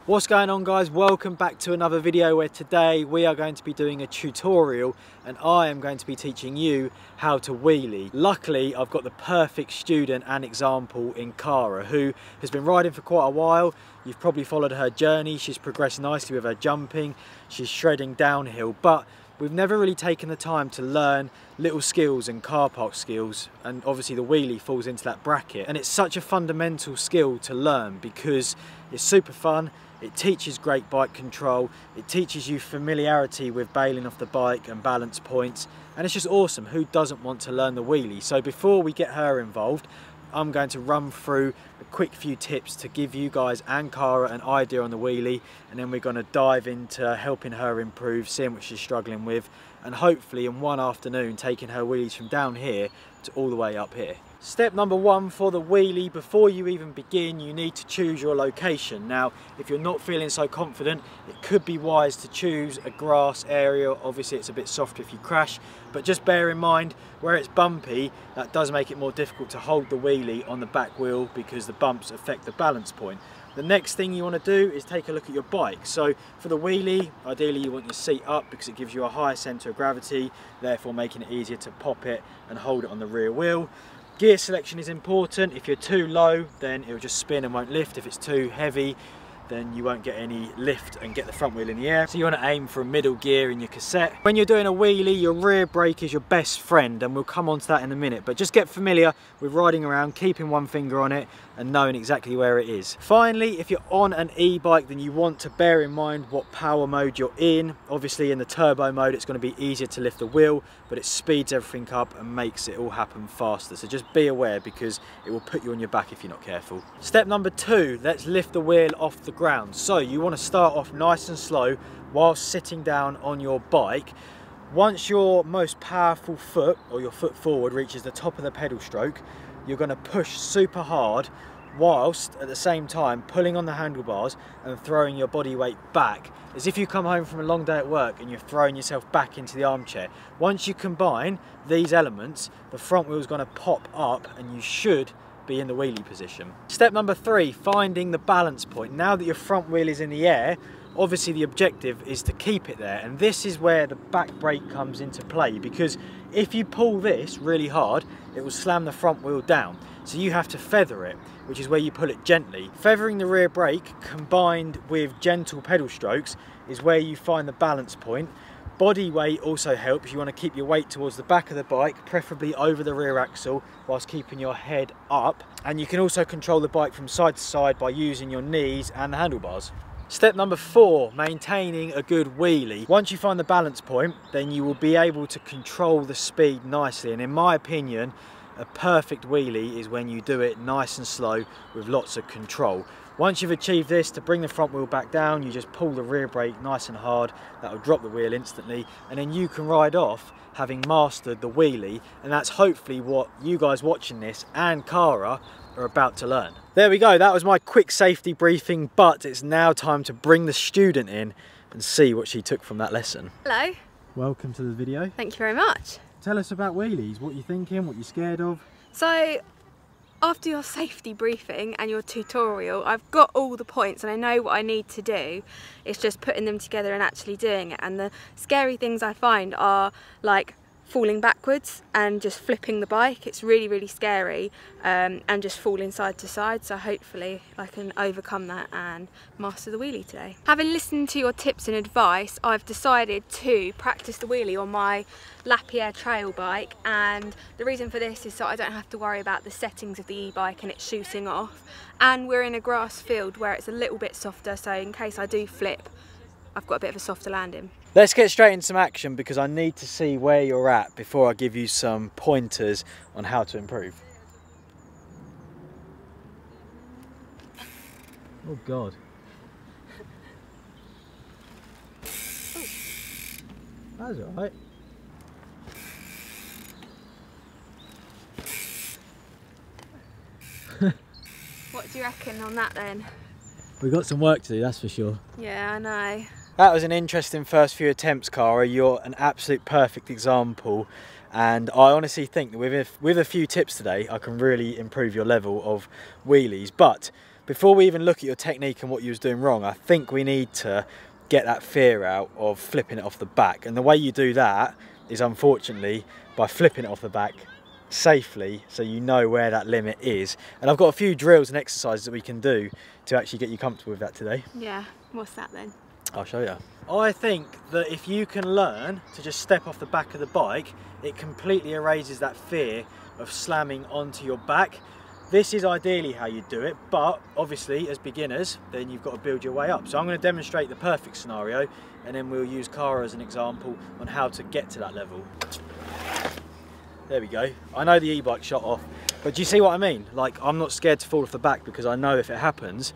What's going on, guys? Welcome back to another video where today we are going to be doing a tutorial and I am going to be teaching you how to wheelie. Luckily, I've got the perfect student and example in Cara, who has been riding for quite a while. You've probably followed her journey. She's progressed nicely with her jumping. She's shredding downhill, but we've never really taken the time to learn little skills and car park skills, and obviously the wheelie falls into that bracket. And it's such a fundamental skill to learn because it's super fun. It teaches great bike control, it teaches you familiarity with bailing off the bike and balance points, and it's just awesome. Who doesn't want to learn the wheelie? So before we get her involved, I'm going to run through a quick few tips to give you guys and Cara an idea on the wheelie, and then we're going to dive into helping her improve, seeing what she's struggling with, and hopefully in one afternoon taking her wheelies from down here to all the way up here. Step number one for the wheelie: before you even begin, you need to choose your location. Now, if you're not feeling so confident, it could be wise to choose a grass area. Obviously it's a bit softer if you crash, but just bear in mind where it's bumpy, that does make it more difficult to hold the wheelie on the back wheel because the bumps affect the balance point. The next thing you want to do is take a look at your bike. So for the wheelie, ideally you want your seat up because it gives you a higher centre of gravity, therefore making it easier to pop it and hold it on the rear wheel. Gear selection is important. If you're too low, then it will just spin and won't lift. If it's too heavy, then you won't get any lift and get the front wheel in the air. So you want to aim for a middle gear in your cassette. When you're doing a wheelie, your rear brake is your best friend, and we'll come on to that in a minute, but just get familiar with riding around, keeping one finger on it and knowing exactly where it is. Finally, if you're on an e-bike, then you want to bear in mind what power mode you're in. Obviously in the turbo mode, it's going to be easier to lift the wheel, but it speeds everything up and makes it all happen faster. So just be aware because it will put you on your back if you're not careful. Step number two, let's lift the wheel off the ground. So you want to start off nice and slow while sitting down on your bike. Once your most powerful foot, or your foot forward, reaches the top of the pedal stroke, you're going to push super hard whilst at the same time pulling on the handlebars and throwing your body weight back, as if you come home from a long day at work and you're throwing yourself back into the armchair. Once you combine these elements, the front wheel is going to pop up and you should be in the wheelie position. Step number three, finding the balance point. Now that your front wheel is in the air, obviously the objective is to keep it there, and this is where the back brake comes into play, because if you pull this really hard, it will slam the front wheel down. So you have to feather it, which is where you pull it gently. Feathering the rear brake combined with gentle pedal strokes is where you find the balance point. Body weight also helps. You want to keep your weight towards the back of the bike, preferably over the rear axle, whilst keeping your head up. And you can also control the bike from side to side by using your knees and the handlebars. Step number four, maintaining a good wheelie. Once you find the balance point, then you will be able to control the speed nicely. And in my opinion, a perfect wheelie is when you do it nice and slow with lots of control. Once you've achieved this, to bring the front wheel back down, you just pull the rear brake nice and hard. That will drop the wheel instantly, and then you can ride off having mastered the wheelie, and that's hopefully what you guys watching this and Cara are about to learn. There we go, that was my quick safety briefing, but it's now time to bring the student in and see what she took from that lesson. Hello. Welcome to the video. Thank you very much. Tell us about wheelies, what you're thinking, what you're scared of. So, after your safety briefing and your tutorial, I've got all the points and I know what I need to do. It's just putting them together and actually doing it. And the scary things I find are like falling backwards and just flipping the bike. It's really, really scary, and just falling side to side. So hopefully I can overcome that and master the wheelie today. Having listened to your tips and advice, I've decided to practice the wheelie on my Lapierre trail bike, and the reason for this is so I don't have to worry about the settings of the e-bike and it shooting off. And we're in a grass field where it's a little bit softer, so in case I do flip, I've got a bit of a softer landing. Let's get straight into some action because I need to see where you're at before I give you some pointers on how to improve. Oh God. That's all right. What do you reckon on that then? We've got some work to do, that's for sure. Yeah, I know. That was an interesting first few attempts, Cara. You're an absolute perfect example, and I honestly think that with a few tips today I can really improve your level of wheelies. But before we even look at your technique and what you was doing wrong, I think we need to get that fear out of flipping it off the back. And the way you do that is, unfortunately, by flipping it off the back safely, so you know where that limit is. And I've got a few drills and exercises that we can do to actually get you comfortable with that today. Yeah, what's that then? I'll show you. I think that if you can learn to just step off the back of the bike, it completely erases that fear of slamming onto your back. This is ideally how you do it, but obviously as beginners, then you've got to build your way up. So I'm going to demonstrate the perfect scenario, and then we'll use Cara as an example on how to get to that level. There we go. I know the e-bike shot off, but do you see what I mean? Like, I'm not scared to fall off the back because I know if it happens,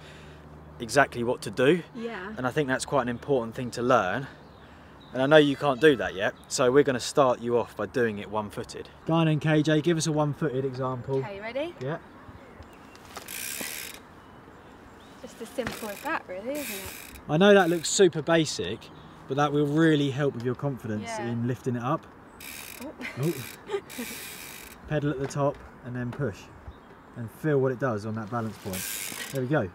exactly what to do. Yeah. And I think that's quite an important thing to learn. And I know you can't do that yet, so we're going to start you off by doing it one-footed. Go on then, KJ, give us a one-footed example. Okay, you ready? Yeah. Just as simple as that, really, isn't it? I know that looks super basic, but that will really help with your confidence in lifting it up. Oh. Oh. Pedal at the top and then push. And feel what it does on that balance point. There we go.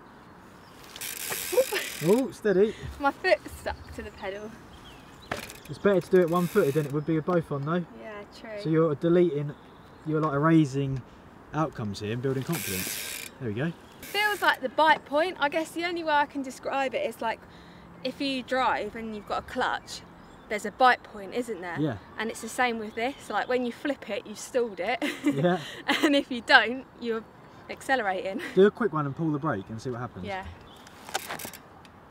Oh, steady. My foot's stuck to the pedal. It's better to do it one-footed than it would be with both on, though. Yeah, true. So you're deleting, you're like erasing outcomes here and building confidence. There we go. Feels like the bite point. I guess the only way I can describe it is like if you drive and you've got a clutch, there's a bite point, isn't there? Yeah. And it's the same with this. Like when you flip it, you've stalled it. Yeah. And if you don't, you're accelerating. Do a quick one and pull the brake and see what happens. Yeah.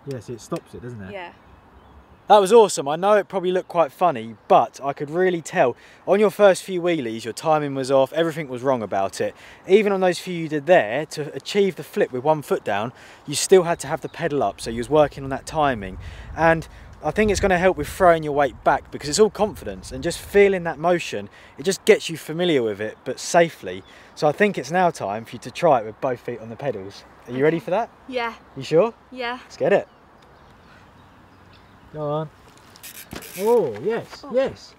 Yeah, see, it stops it, doesn't it? Yeah. That was awesome. I know it probably looked quite funny, but I could really tell on your first few wheelies, your timing was off, everything was wrong about it. Even on those few you did there, to achieve the flip with one foot down, you still had to have the pedal up, so you was working on that timing. And I think it's going to help with throwing your weight back because it's all confidence and just feeling that motion, it just gets you familiar with it, but safely. So I think it's now time for you to try it with both feet on the pedals. Are you ready for that? Yeah. You sure? Yeah. Let's get it. Go on. Oh, yes, yes.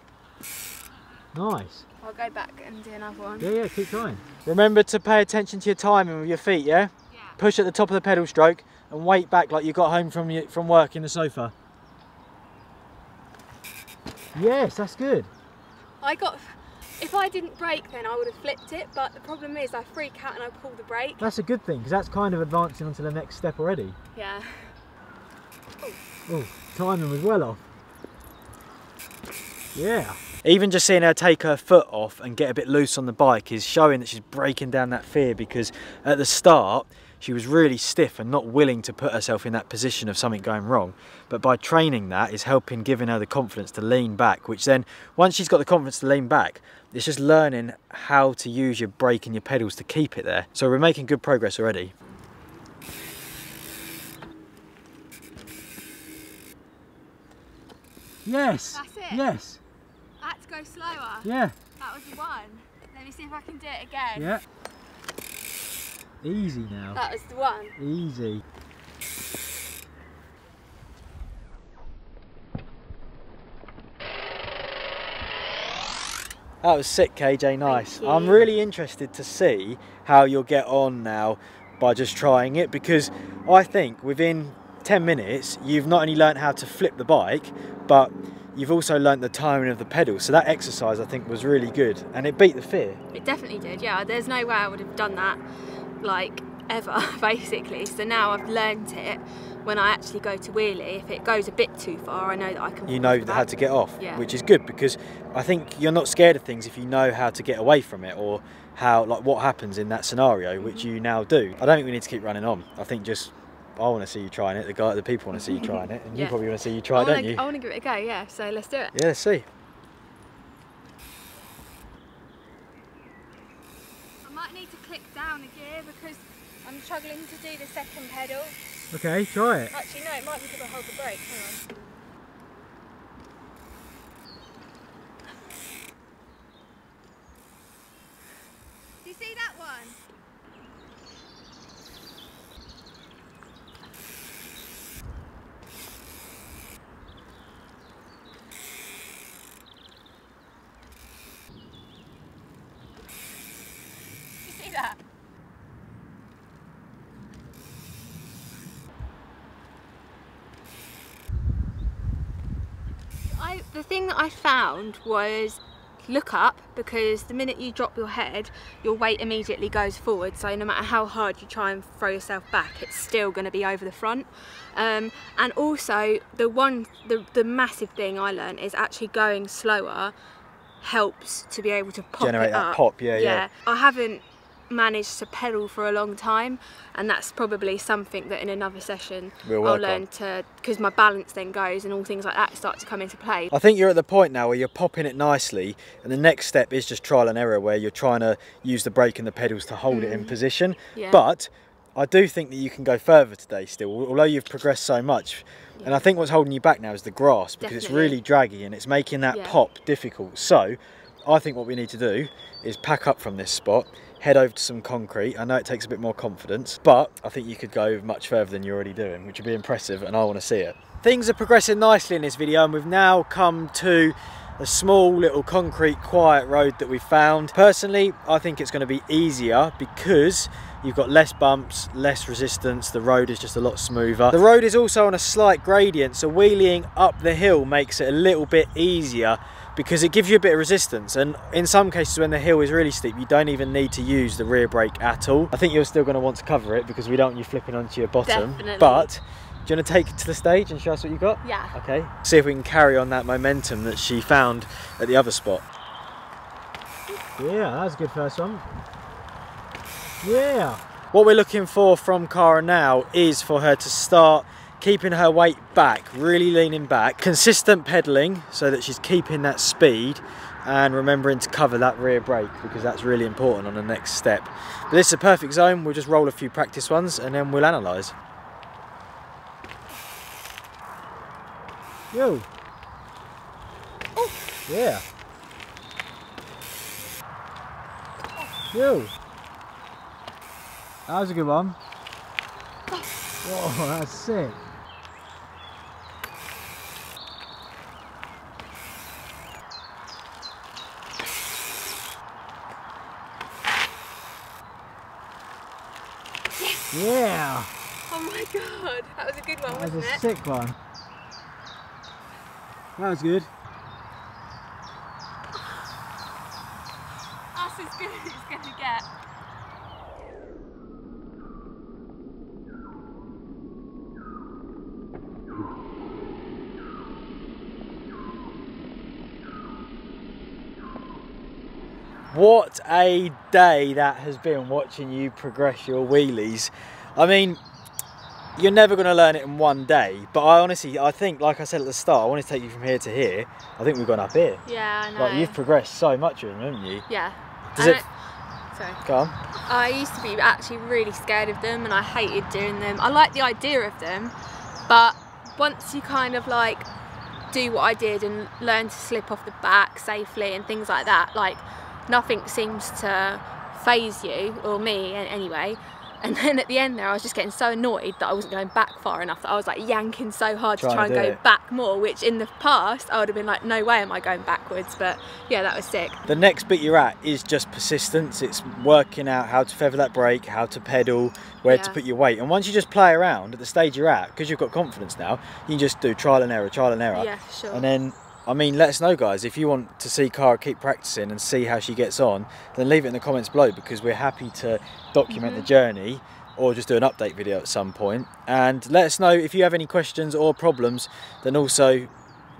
Nice. I'll go back and do another one. Yeah, keep trying. Remember to pay attention to your timing with your feet, yeah? Yeah. Push at the top of the pedal stroke and weight back like you got home from work in the sofa. Yes, that's good. If I didn't brake then I would have flipped it, but the problem is I freak out and I pull the brake. That's a good thing because that's kind of advancing onto the next step already. Yeah. Oh, timing was well off. Yeah. Even just seeing her take her foot off and get a bit loose on the bike is showing that she's breaking down that fear, because at the start she was really stiff and not willing to put herself in that position of something going wrong. But by training that is helping, giving her the confidence to lean back, which then once she's got the confidence to lean back, it's just learning how to use your brake and your pedals to keep it there. So we're making good progress already. Yes. That's it. Yes. I had to go slower. Yeah. That was the one. Let me see if I can do it again. Yeah. Easy now. That was the one. Easy. That was sick, KJ, nice. I'm really interested to see how you'll get on now by just trying it, because I think within 10 minutes you've not only learned how to flip the bike, but you've also learnt the timing of the pedal. So that exercise I think was really good and it beat the fear. It definitely did, yeah. There's no way I would have done that like ever basically. So now I've learnt it. When I actually go to wheelie, if it goes a bit too far, I know that I can. You know how to get off, yeah. Which is good, because I think you're not scared of things if you know how to get away from it, or how, like, what happens in that scenario, which you now do. I don't think we need to keep running on. I think just I want to see you trying it. The people want to see you trying it, and you probably want to see you try it, don't you? I want to give it a go, yeah. So let's do it. Yeah, let's see. I might need to click down a gear because I'm struggling to do the second pedal. Okay, try it. Actually, no, it might be because I hold the brake. Hang on. Do you see that one? Do you see that? the thing that I found was look up, because the minute you drop your head, your weight immediately goes forward, so no matter how hard you try and throw yourself back, it's still going to be over the front. And also the massive thing I learned is actually going slower helps to be able to pop generate it up. That pop, yeah. I haven't managed to pedal for a long time, and that's probably something that in another session I'll learn to, because my balance then goes and all things like that start to come into play. I think you're at the point now where you're popping it nicely, and the next step is just trial and error, where you're trying to use the brake and the pedals to hold it in position. But I do think that you can go further today still, although you've progressed so much. And I think what's holding you back now is the grass, because it's really draggy and it's making that pop difficult. So I think what we need to do is pack up from this spot, head over to some concrete. I know it takes a bit more confidence, but I think you could go much further than you're already doing, which would be impressive, and I want to see it. Things are progressing nicely in this video, and we've now come to a small little concrete quiet road that we found. Personally, I think it's going to be easier because you've got less bumps, less resistance, the road is just a lot smoother. The road is also on a slight gradient, so wheeling up the hill makes it a little bit easier because it gives you a bit of resistance, and in some cases when the hill is really steep you don't even need to use the rear brake at all. I think you're still going to want to cover it because we don't want you flipping onto your bottom. Definitely. But do you want to take it to the stage and show us what you got? Yeah. Okay. See if we can carry on that momentum that she found at the other spot. Yeah, that was a good first one. Yeah. What we're looking for from Cara now is for her to start keeping her weight back, really leaning back, consistent pedaling so that she's keeping that speed, and remembering to cover that rear brake because that's really important on the next step. But this is a perfect zone. We'll just roll a few practice ones and then we'll analyse. Yo. Oh. Yeah. Yo. That was a good one. Whoa, that's sick. Yeah. Oh my god, that was a good one, wasn't it? That was a sick one. That was good. That's as good as it's going to get. What a day that has been watching you progress your wheelies. I mean, you're never going to learn it in one day, but I think, like I said at the start, I want to take you from here to here. I think we've gone up here. Yeah, I know. Like, you've progressed so much with them, haven't you? Yeah. Sorry. Go on. I used to be actually really scared of them and I hated doing them. I like the idea of them, but once you kind of like do what I did and learn to slip off the back safely and things like that, like nothing seems to faze you, or me anyway. And then at the end there I was just getting so annoyed that I wasn't going back far enough, that I was like yanking so hard to try and go back more, which in the past I would have been like, no way am I going backwards. But yeah, that was sick. The next bit you're at is just persistence. It's working out how to feather that brake, how to pedal, where to put your weight. And once you just play around at the stage you're at, because you've got confidence now, you can just do trial and error. Yeah, sure. And then, I mean, let us know, guys, if you want to see Cara keep practicing and see how she gets on, then leave it in the comments below, because we're happy to document the journey, or just do an update video at some point. And let us know if you have any questions or problems, then also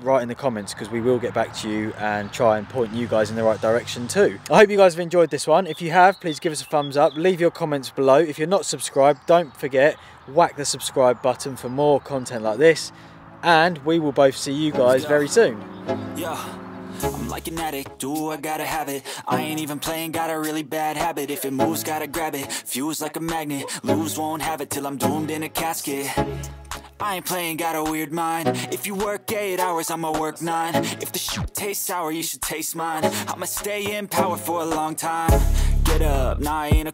write in the comments, because we will get back to you and try and point you guys in the right direction too. I hope you guys have enjoyed this one. If you have, please give us a thumbs up, leave your comments below. If you're not subscribed, don't forget, whack the subscribe button for more content like this, and we will both see you guys very soon. Yeah, I'm like an addict, do I gotta have it. I ain't even playing, got a really bad habit. If it moves, gotta grab it, fuse like a magnet. Lose, won't have it till I'm doomed in a casket. I ain't playing, got a weird mind. If you work 8 hours, I'ma work 9. If the shit tastes sour, you should taste mine. I'ma stay in power for a long time. Get up, nah, I ain't a